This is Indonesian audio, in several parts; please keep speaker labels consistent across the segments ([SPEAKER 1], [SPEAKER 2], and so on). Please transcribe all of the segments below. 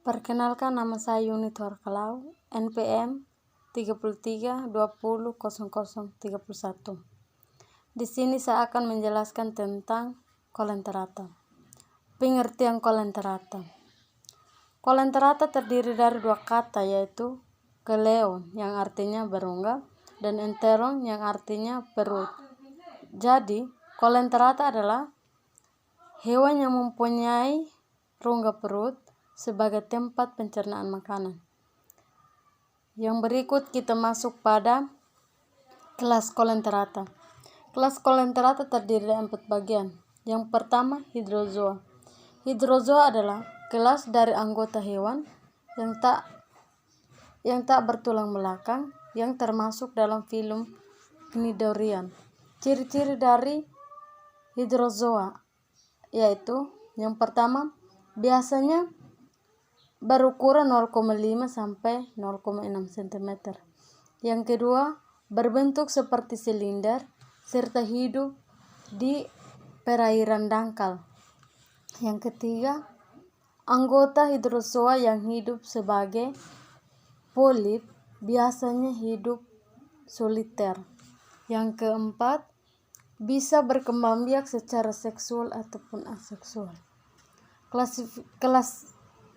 [SPEAKER 1] Perkenalkan, nama saya Yuni Torkalau, NPM 33200031. Di sini saya akan menjelaskan tentang kolenterata. Pengertian kolenterata. Kolenterata terdiri dari dua kata, yaitu keleon yang artinya berongga dan enteron yang artinya perut. Jadi, kolenterata adalah hewan yang mempunyai rongga perut sebagai tempat pencernaan makanan. Yang berikut kita masuk pada kelas kolenterata. Kelas kolenterata terdiri dari 4 bagian. Yang pertama, hidrozoa. Hidrozoa adalah kelas dari anggota hewan yang tak bertulang belakang yang termasuk dalam filum Cnidarian. Ciri-ciri dari hidrozoa yaitu yang pertama, biasanya berukuran 0,5 sampai 0,6 cm. Yang kedua, berbentuk seperti silinder serta hidup di perairan dangkal. Yang ketiga, anggota hidrozoa yang hidup sebagai polip biasanya hidup soliter. Yang keempat, bisa berkembang biak secara seksual ataupun aseksual.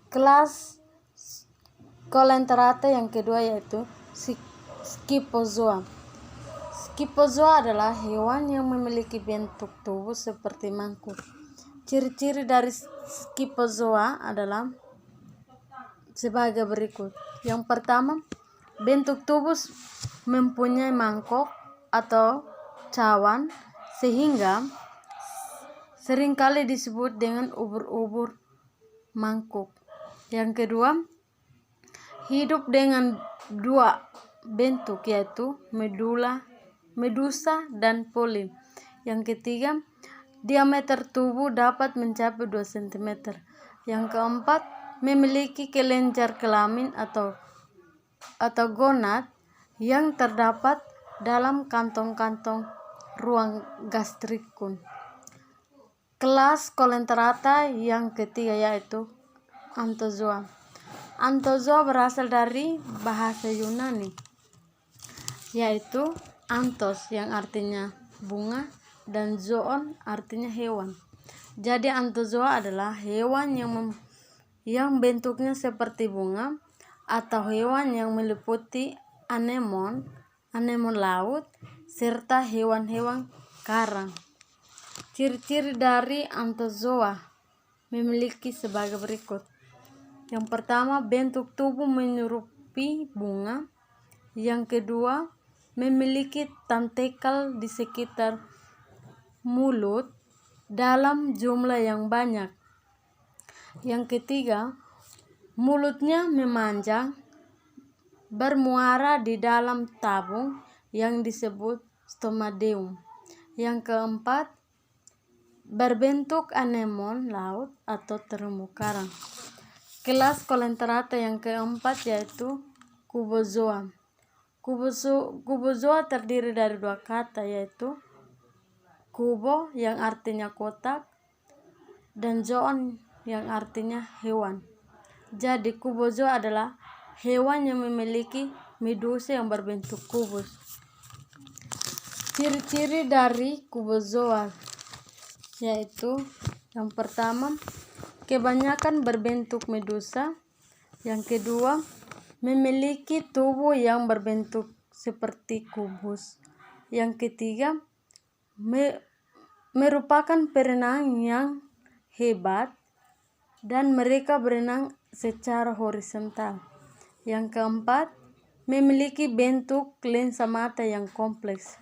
[SPEAKER 1] Kelas kolenterata yang kedua yaitu Scyphozoa. Scyphozoa adalah hewan yang memiliki bentuk tubuh seperti mangkuk. Ciri-ciri dari Scyphozoa adalah sebagai berikut. Yang pertama, bentuk tubuh mempunyai mangkok atau cawan sehingga seringkali disebut dengan ubur-ubur mangkuk. Yang kedua, hidup dengan dua bentuk yaitu medusa dan polip. Yang ketiga, diameter tubuh dapat mencapai 2 cm. Yang keempat, memiliki kelenjar kelamin atau gonad yang terdapat dalam kantong-kantong ruang gastrikun. Kelas kolenterata yang ketiga yaitu Anthozoa. Anthozoa berasal dari bahasa Yunani yaitu anthos yang artinya bunga dan zoon artinya hewan. Jadi Anthozoa adalah hewan yang bentuknya seperti bunga atau hewan yang meliputi anemon laut serta hewan-hewan karang. Ciri-ciri dari Anthozoa memiliki sebagai berikut. Yang pertama, bentuk tubuh menyerupai bunga. Yang kedua, memiliki tentakel di sekitar mulut dalam jumlah yang banyak. Yang ketiga, mulutnya memanjang bermuara di dalam tabung yang disebut stomadeum. Yang keempat, berbentuk anemon laut atau terumbu karang. Kelas kolenterata yang keempat yaitu Cubozoa. Cubozoa terdiri dari dua kata yaitu kubo yang artinya kotak dan zoon yang artinya hewan. Jadi Cubozoa adalah hewan yang memiliki medusa yang berbentuk kubus. Ciri-ciri dari Cubozoa yaitu yang pertama, kebanyakan berbentuk medusa. Yang kedua, memiliki tubuh yang berbentuk seperti kubus. Yang ketiga, merupakan perenang yang hebat dan mereka berenang secara horizontal. Yang keempat, memiliki bentuk lensa mata yang kompleks.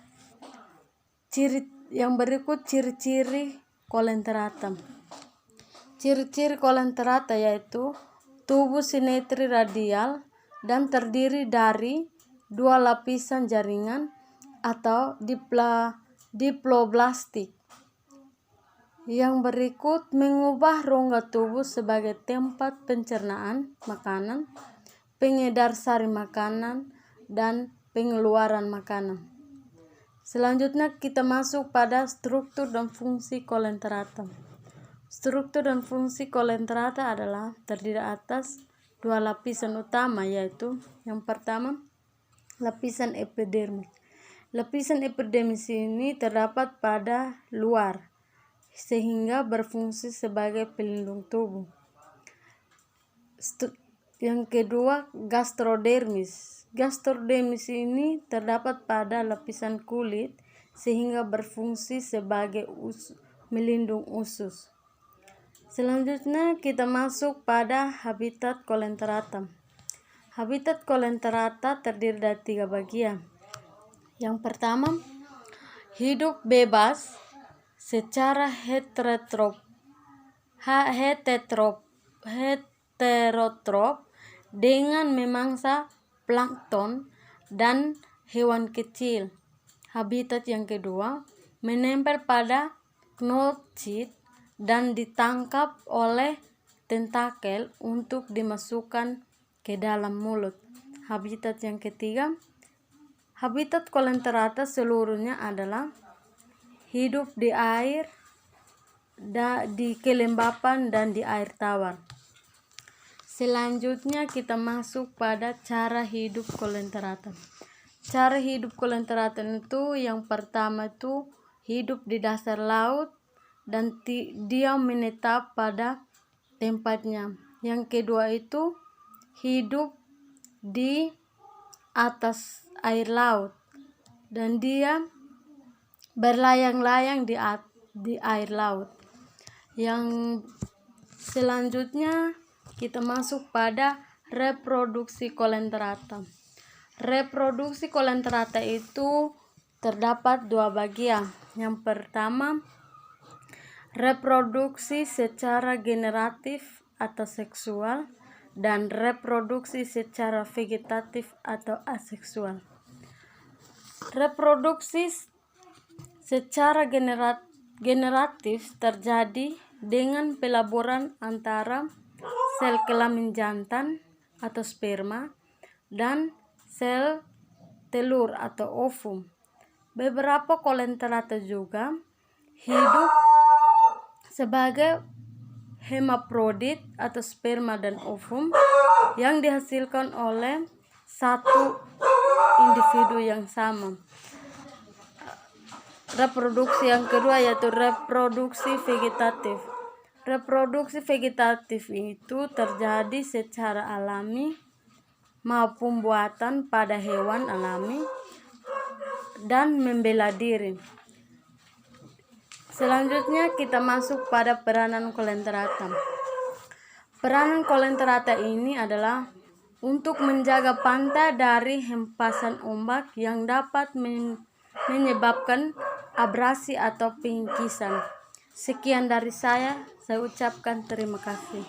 [SPEAKER 1] Yang berikut ciri-ciri kolenterata. Ciri-ciri kolenterata yaitu tubuh simetri radial dan terdiri dari dua lapisan jaringan atau diploblastik. Yang berikut mengubah rongga tubuh sebagai tempat pencernaan makanan, pengedar sari makanan, dan pengeluaran makanan. Selanjutnya kita masuk pada struktur dan fungsi kolenterata. Struktur dan fungsi kolenterata adalah terdiri atas dua lapisan utama, yaitu yang pertama lapisan epidermis. Lapisan epidermis ini terdapat pada luar sehingga berfungsi sebagai pelindung tubuh. Yang kedua, gastrodermis. Gastrodermis ini terdapat pada lapisan kulit sehingga berfungsi sebagai melindung usus. Selanjutnya kita masuk pada habitat Colelenterata. Habitat Colelenterata terdiri dari 3 bagian. Yang pertama, hidup bebas secara heterotrop dengan memangsa plankton dan hewan kecil. Habitat yang kedua, menempel pada knotchit dan ditangkap oleh tentakel untuk dimasukkan ke dalam mulut. Habitat yang ketiga, habitat Colelenterata seluruhnya adalah hidup di air, di kelembapan, dan di air tawar. Selanjutnya kita masuk pada cara hidup Colelenterata. Cara hidup Colelenterata itu yang pertama itu hidup di dasar laut dan dia menetap pada tempatnya. Yang kedua itu hidup di atas air laut dan dia berlayang-layang di air laut. Yang selanjutnya kita masuk pada reproduksi Colelenterata. Reproduksi Colelenterata itu terdapat 2 bagian. Yang pertama, reproduksi secara generatif atau seksual, dan reproduksi secara vegetatif atau aseksual. Reproduksi secara generatif terjadi dengan pelaburan antara sel kelamin jantan atau sperma dan sel telur atau ovum. Beberapa Colelenterata juga hidup sebagai hermaprodit atau sperma dan ovum yang dihasilkan oleh satu individu yang sama. Reproduksi yang kedua yaitu reproduksi vegetatif. Reproduksi vegetatif itu terjadi secara alami maupun buatan pada hewan alami dan membela diri. Selanjutnya kita masuk pada peranan Colelenterata. Peranan Colelenterata ini adalah untuk menjaga pantai dari hempasan ombak yang dapat menyebabkan abrasi atau pengkisan. Sekian dari saya ucapkan terima kasih.